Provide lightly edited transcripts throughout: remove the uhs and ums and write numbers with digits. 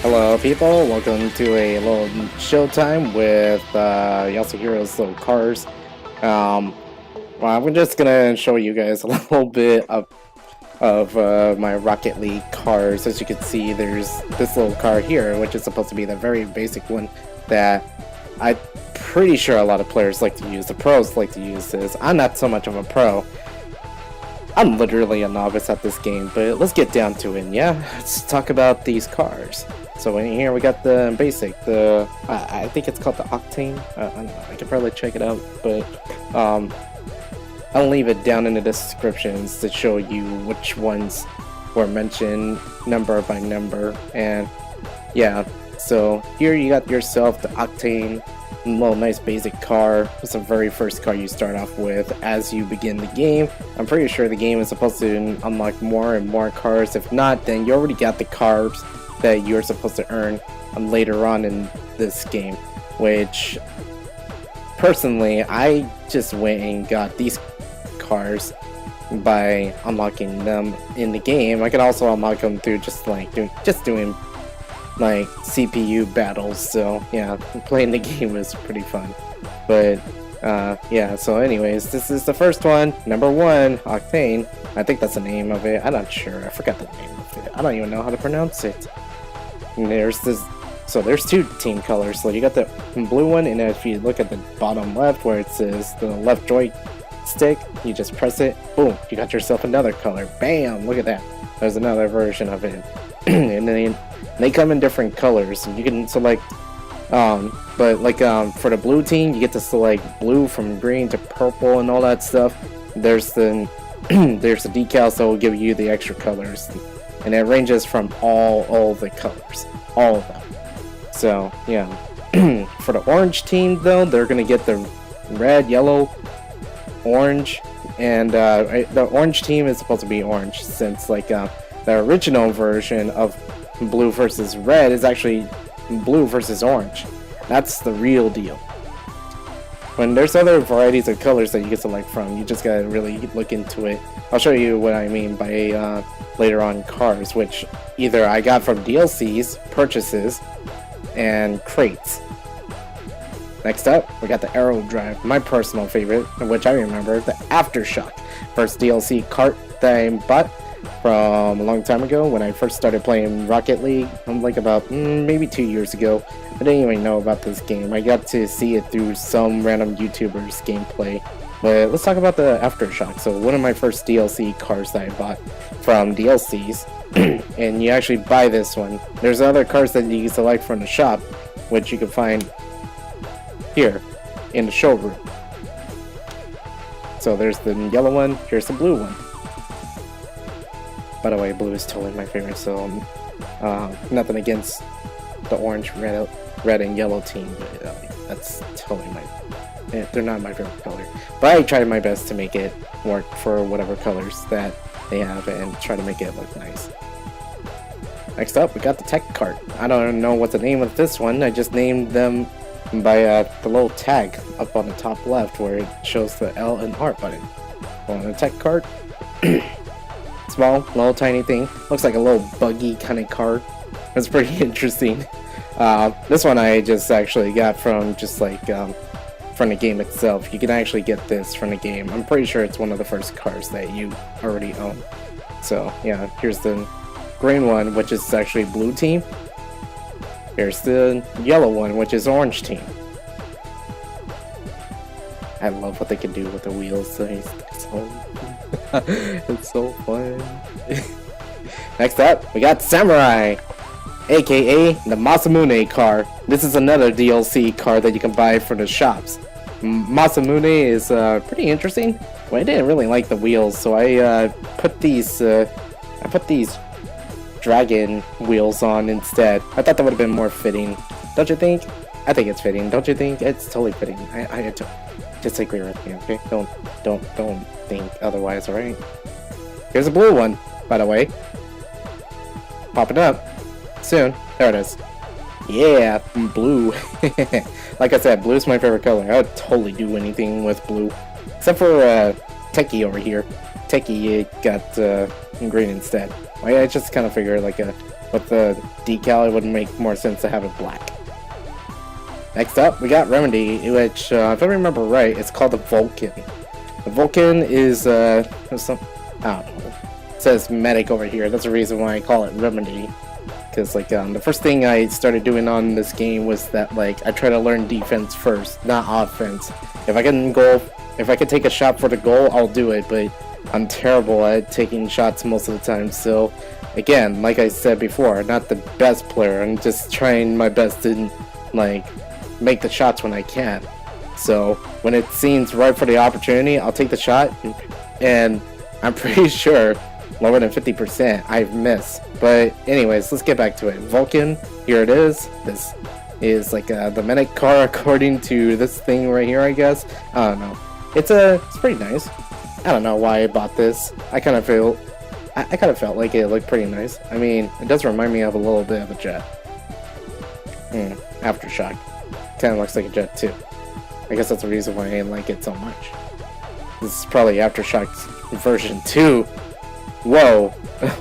Hello, people. Welcome to a little showtime with Yasuhiro's little cars. Well, I'm just gonna show you guys a little bit of my Rocket League cars. As you can see, there's this little car here, which is supposed to be the very basic one that I'm pretty sure a lot of players like to use. The pros like to use this. I'm not so much of a pro. I'm literally a novice at this game, but let's get down to it, yeah? Let's talk about these cars. So in here we got the basic, I think it's called the Octane. I don't know, I could probably check it out, but I'll leave it down in the descriptions to show you which ones were mentioned number by number. And yeah, so here you got yourself the Octane, little nice basic car. It's the very first car you start off with as you begin the game. I'm pretty sure the game is supposed to unlock more and more cars. If not, then you already got the cars that you're supposed to earn later on in this game, which personally I just went and got these cars by unlocking them in the game. I could also unlock them through just doing like CPU battles. So yeah, playing the game was pretty fun. But yeah, so anyways, this is the first one, number 1, Octane. I think that's the name of it. I'm not sure, I forgot the name of it. I don't even know how to pronounce it. And there's this, so there's 2 team colors. So you got the blue one, and if you look at the bottom left where it says the left joystick, you just press it, boom, you got yourself another color. Bam, look at that, there's another version of it. And then they come in different colors, and you can select but like for the blue team, you get to select blue from green to purple and all that stuff. There's the there's the decals that will give you the extra colors, and it ranges from all the colors, all of them. So yeah, for the orange team though, they're gonna get the red, yellow, orange, and the orange team is supposed to be orange, since like the original version of blue versus red is actually blue versus orange. That's the real deal. When there's other varieties of colors that you can select from, you just gotta really look into it. I'll show you what I mean by later on cars, which either I got from DLCs, purchases, and crates. Next up, we got the Aero Drive, my personal favorite, which I remember, the Aftershock. First DLC kart that I bought from a long time ago when I first started playing Rocket League. I'm like about maybe 2 years ago. I didn't even know about this game. I got to see it through some random YouTuber's gameplay. But let's talk about the Aftershock. So one of my first DLC cars that I bought from DLCs, and you actually buy this one. There's other cars that you can select from the shop, which you can find here in the showroom. So there's the yellow one, here's the blue one. By the way, blue is totally my favorite, so nothing against the orange, red and yellow team, but that's totally they're not my favorite color. But I tried my best to make it work for whatever colors that they have and try to make it look nice. Next up, we got the tech cart. I don't know what the name of this one, I just named them by the little tag up on the top left where it shows the L and R button. On the tech cart, small, little tiny thing, looks like a little buggy kind of car. It's pretty interesting. This one I just actually got from just like from the game itself. You can actually get this from the game. I'm pretty sure it's one of the first cars that you already own. So yeah, here's the green one, which is actually blue team. Here's the yellow one, which is orange team. I love what they can do with the wheels. It's so fun. Next up, we got Samurai, aka the Masamune car. This is another DLC car that you can buy for the shops. Masamune is pretty interesting. Well, I didn't really like the wheels, so I put these dragon wheels on instead. I thought that would have been more fitting. Don't you think? I think it's fitting. Don't you think? It's totally fitting. I just agree with me, okay? Don't think otherwise, alright? Here's a blue one, by the way. Popping up soon. There it is. Yeah, blue. Like I said, blue is my favorite color. I would totally do anything with blue. Except for Techie over here. Techie got green instead. I just kind of figured like a with the decal, it would make more sense to have it black. Next up, we got Remedy, which, if I remember right, it's called the Vulcan. The Vulcan is, some, I don't know, it says medic over here. That's the reason why I call it Remedy. Because, like, the first thing I started doing on this game was that, like, I try to learn defense first, not offense. If I can take a shot for the goal, I'll do it, but I'm terrible at taking shots most of the time, so, again, like I said before, not the best player. I'm just trying my best to, like, make the shots when I can. So when it seems right for the opportunity, I'll take the shot, and I'm pretty sure lower than 50% I've missed. But anyways, let's get back to it. Vulcan, here it is. This is like the medic car according to this thing right here, I guess. I don't know. It's pretty nice. I don't know why I bought this. I kind of felt like it looked pretty nice. I mean, it does remind me of a little bit of a jet. Aftershock. Kind of looks like a jet too. I guess that's the reason why I like it so much. This is probably Aftershock's version 2. Whoa!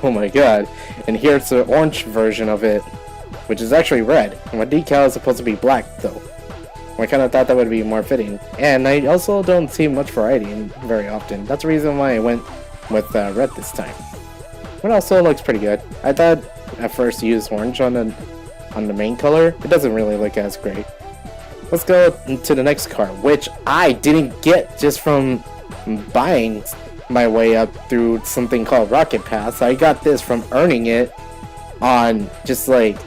Oh my god. And here's the orange version of it, which is actually red. And my decal is supposed to be black though. I kind of thought that would be more fitting. And I also don't see much variety very often. That's the reason why I went with red this time. But also looks pretty good. I thought at first to use orange on the main color. It doesn't really look as great. Let's go to the next car, which I didn't get just from buying my way up through something called Rocket Pass. I got this from earning it on just like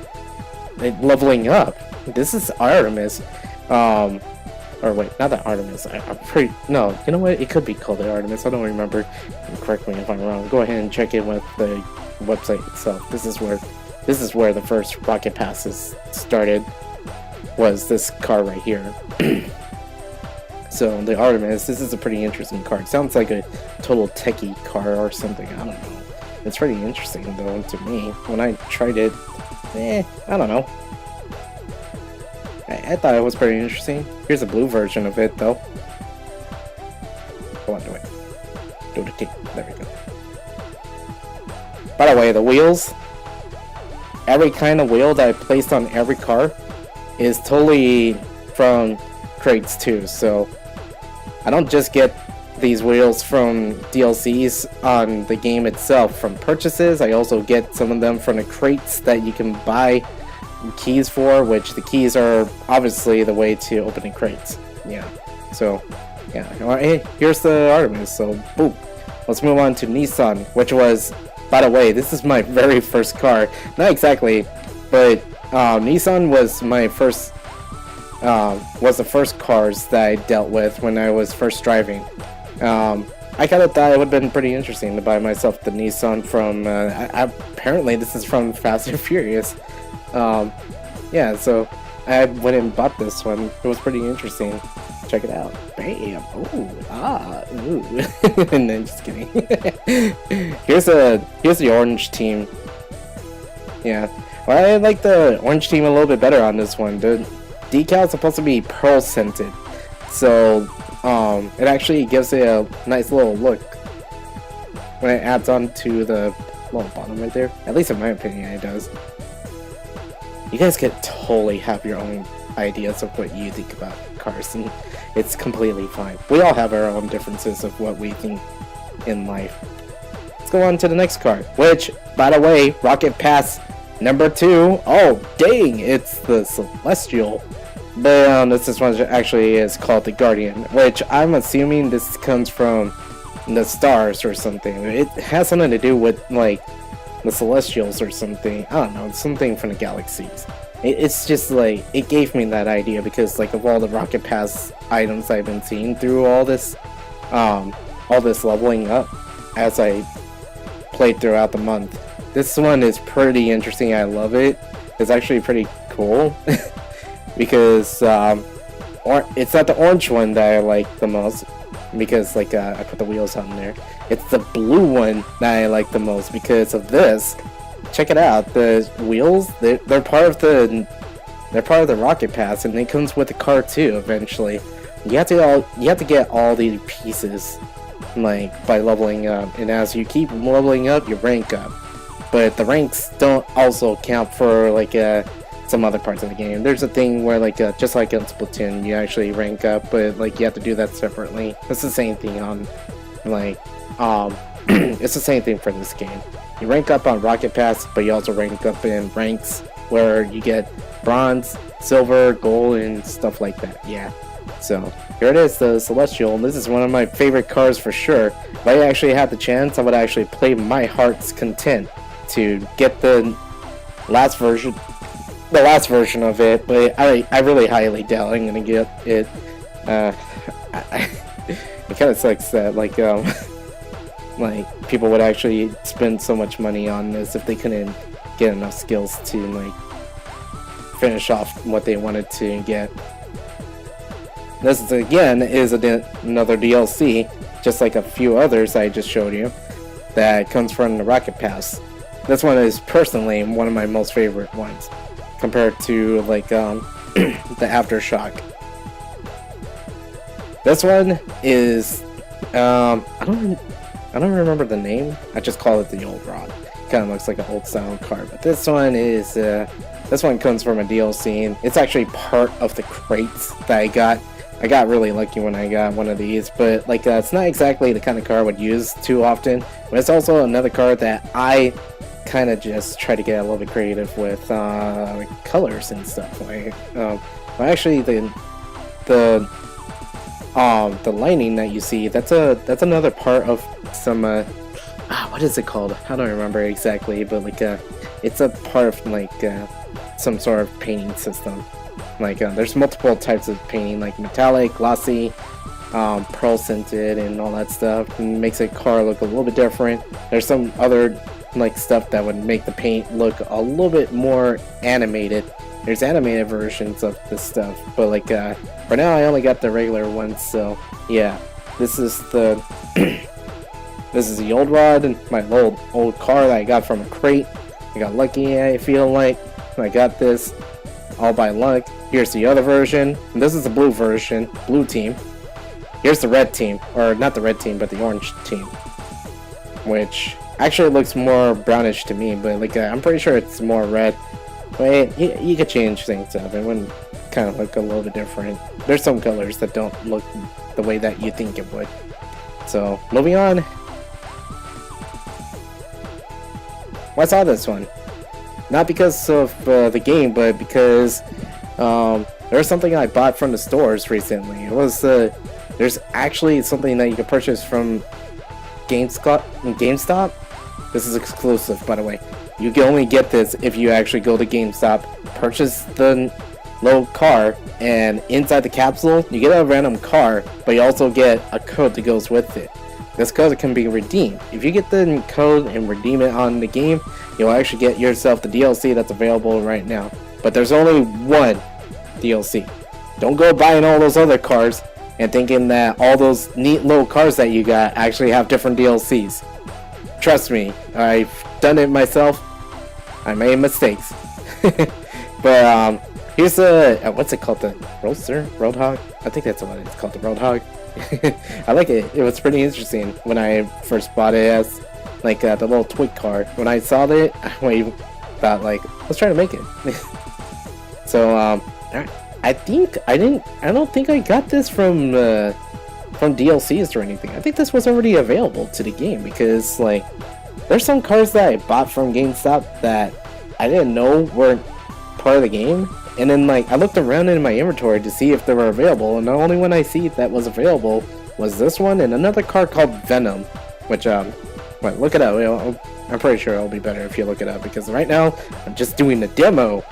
leveling up. This is Artemis. Or wait, not the Artemis. No, you know what? It could be called the Artemis. I don't remember. Correct me if I'm wrong. Go ahead and check in with the website itself. This is where the first Rocket Passes started. Was this car right here. So the Artemis, this is a pretty interesting car. It sounds like a total techie car or something. I don't know. It's pretty interesting though to me. When I tried it, I don't know. I thought it was pretty interesting. Here's a blue version of it though. Go on, do it. Do the kick. There we go. By the way, the wheels, every kind of wheel that I placed on every car is totally from crates too, so I don't just get these wheels from DLCs on the game itself from purchases. I also get some of them from the crates that you can buy keys for, which the keys are obviously the way to opening crates. Yeah, so yeah. Hey, here's the Artemis, so boom. Let's move on to Nissan, which was, by the way, this is my very first car. Not exactly, but Nissan was my first, was the first cars that I dealt with when I was first driving. I kind of thought it would have been pretty interesting to buy myself the Nissan from, apparently this is from Fast and Furious. Yeah, so I went and bought this one. It was pretty interesting. Check it out. Bam! Ooh! And then just kidding. Here's the orange team. Yeah. Well, I like the orange team a little bit better on this one. The decal is supposed to be pearl scented, so it actually gives it a nice little look when it adds on to the little bottom right there. At least in my opinion, it does. You guys can totally have your own ideas of what you think about cars, and it's completely fine. We all have our own differences of what we think in life. Let's go on to the next car, which, by the way, Rocket Pass number 2. Oh, dang, it's the Celestial. But this one actually is called the Guardian, which I'm assuming this comes from the stars or something. It has something to do with, like, the Celestials or something. I don't know, something from the galaxies. It's just like, it gave me that idea because, like, of all the Rocket Pass items I've been seeing through all this leveling up as I played throughout the month. This one is pretty interesting. I love it. It's actually pretty cool because it's not the orange one that I like the most because, like, I put the wheels on there. It's the blue one that I like the most because of this. Check it out. The wheels, they're part of the Rocket Pass, and it comes with the car too. Eventually, you have to get all the pieces, like, by leveling up, and as you keep leveling up, you rank up. but the ranks don't also count for like some other parts of the game. There's a thing where like just like in Splatoon, you actually rank up, but like you have to do that separately. It's the same thing on like it's the same thing for this game. You rank up on Rocket Pass, but you also rank up in ranks where you get bronze, silver, gold, and stuff like that. Yeah. So here it is, the Celestial. This is one of my favorite cars for sure. If I actually had the chance, I would actually play my heart's content to get the last version of it. But I really highly doubt I'm gonna get it. It kind of sucks that like like people would actually spend so much money on this if they couldn't get enough skills to like finish off what they wanted to get. This is, again, is another DLC, just like a few others I just showed you, that comes from the Rocket Pass. This one is personally one of my most favorite ones, compared to like the Aftershock. This one is I don't remember the name. I just call it the Old Rod. Kind of looks like an old style car, but this one is this one comes from a DLC, and it's actually part of the crates that I got. I got really lucky when I got one of these, but like it's not exactly the kind of car I would use too often, but it's also another car that I kind of just try to get a little bit creative with like colors and stuff. Like well, actually the lining that you see, that's another part of some what is it called? I don't remember exactly, but like it's a part of like some sort of painting system. Like there's multiple types of painting, like metallic, glossy, pearl scented, and all that stuff, and makes a car look a little bit different. There's some other like stuff that would make the paint look a little bit more animated. There's animated versions of this stuff, but like for now I only got the regular ones. So yeah, this is the this is the Old Rod, and my old car that I got from a crate. I got lucky, I feel like. I got this all by luck. Here's the other version. And this is the blue version, blue team. Here's the red team, or not the red team, but the orange team, which actually looks more brownish to me, but like I'm pretty sure it's more red. But you could change things up. It wouldn't kind of look a little bit different. There's some colors that don't look the way that you think it would. So moving on. Why saw this one? Not because of the game, but because there's something I bought from the stores recently. It was there's actually something that you can purchase from GameStop. This is exclusive, by the way. You can only get this if you actually go to GameStop, purchase the little car, and inside the capsule you get a random car, but you also get a code that goes with it. This code can be redeemed. If you get the code and redeem it on the game, you'll actually get yourself the DLC that's available right now. But there's only one DLC. Don't go buying all those other cars and thinking that all those neat little cars that you got actually have different DLCs. Trust me, I've done it myself. I made mistakes. But here's the what's it called, the Roadster? Roadhog? I think that's what it's called, the Roadhog. I like it. It was pretty interesting when I first bought it as like the little twig car. When I saw it, I thought like, let's try to make it. So I don't think I got this from DLCs or anything. I think this was already available to the game, because like there's some cars that I bought from GameStop that I didn't know weren't part of the game. And then like I looked around in my inventory to see if they were available, and the only one I see that was available was this one and another car called Venom, which well, look it up. I'm pretty sure it'll be better if you look it up, because right now I'm just doing the demo.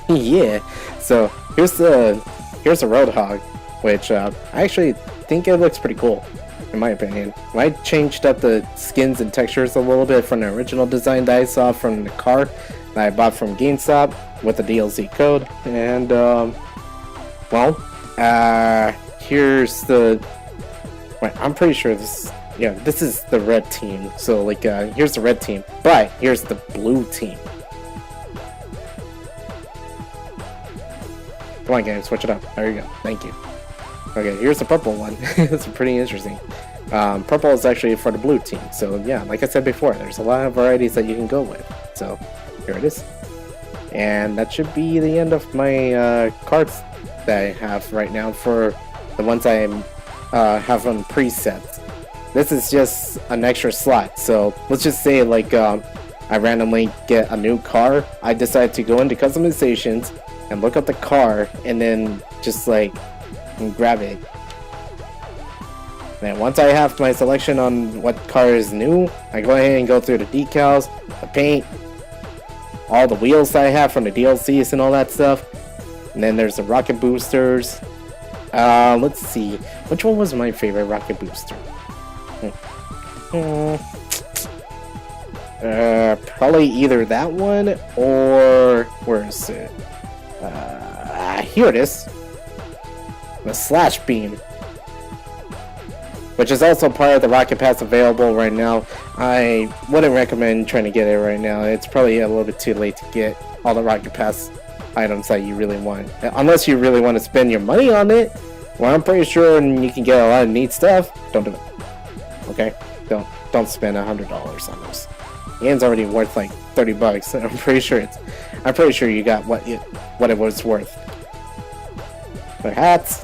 Yeah. So here's the Roadhog, which I actually think it looks pretty cool, in my opinion. I changed up the skins and textures a little bit from the original design that I saw from the car that I bought from GameStop with the DLC code, and well, here's the. Wait, I'm pretty sure this. Yeah, this is the red team. So like, here's the red team, but here's the blue team. Come on, game, switch it up. There you go. Thank you. Okay, here's the purple one. It's pretty interesting. Purple is actually for the blue team. So yeah, like I said before, there's a lot of varieties that you can go with. So here it is. And that should be the end of my cards that I have right now for the ones I have on presets. This is just an extra slot. So let's just say like I randomly get a new car. I decide to go into customizations and look up the car and then just like grab it. And once I have my selection on what car is new, I go ahead and go through the decals, the paint, all the wheels that I have from the DLCs and all that stuff. And then there's the rocket boosters. Let's see, which one was my favorite rocket booster? Probably either that one or where is it? Here it is. The Slash Beam, which is also part of the Rocket Pass available right now. I wouldn't recommend trying to get it right now. It's probably a little bit too late to get all the Rocket Pass items that you really want. Unless you really want to spend your money on it, well, I'm pretty sure you can get a lot of neat stuff. Don't do it. Okay? Don't spend $100 on this. The game's already worth like 30 bucks. I'm pretty sure you got what it was worth. The hats,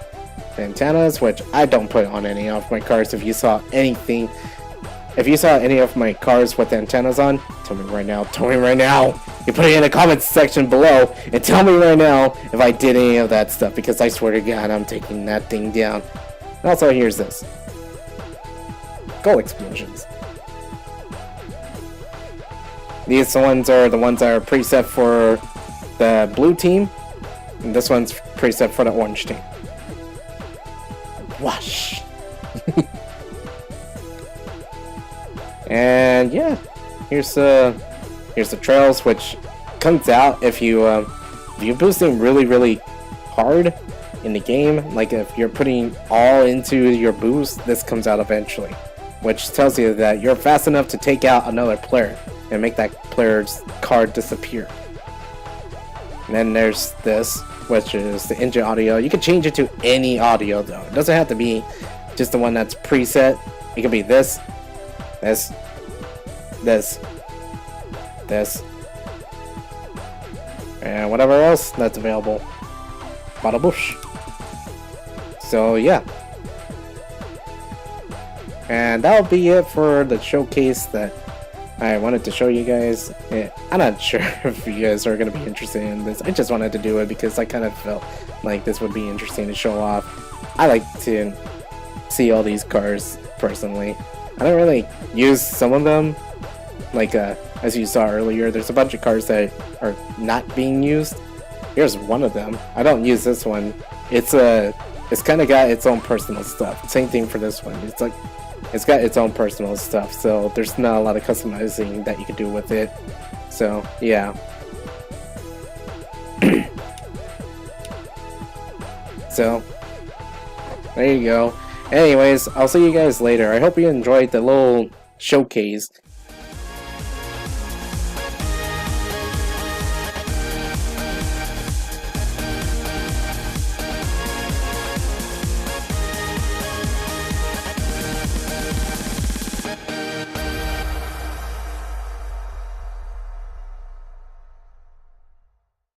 the antennas, which I don't put on any of my cars. If you saw any of my cars with the antennas on, tell me right now. You put it in the comments section below and tell me right now if I did any of that stuff, because I swear to God I'm taking that thing down. And also, here's this. Go explosions. These ones are the ones that are preset for the blue team, and this one's preset for the orange team. Wash. And yeah, here's the trails, which comes out if you're boosting really hard in the game. Like if you're putting all into your boost, this comes out eventually, which tells you that you're fast enough to take out another player and make that player's card disappear. And then there's this, which is the engine audio. You can change it to any audio though. It doesn't have to be just the one that's preset. It can be this, and whatever else that's available. Bada boosh. So yeah. And that'll be it for the showcase that I wanted to show you guys. I'm not sure if you guys are going to be interested in this. I just wanted to do it because I kind of felt like this would be interesting to show off. I like to see all these cars personally. I don't really use some of them. Like as you saw earlier, there's a bunch of cars that are not being used. Here's one of them. I don't use this one. It's kind of got its own personal stuff. Same thing for this one. It's got its own personal stuff, so there's not a lot of customizing that you can do with it. So yeah. So there you go. Anyways, I'll see you guys later. I hope you enjoyed the little showcase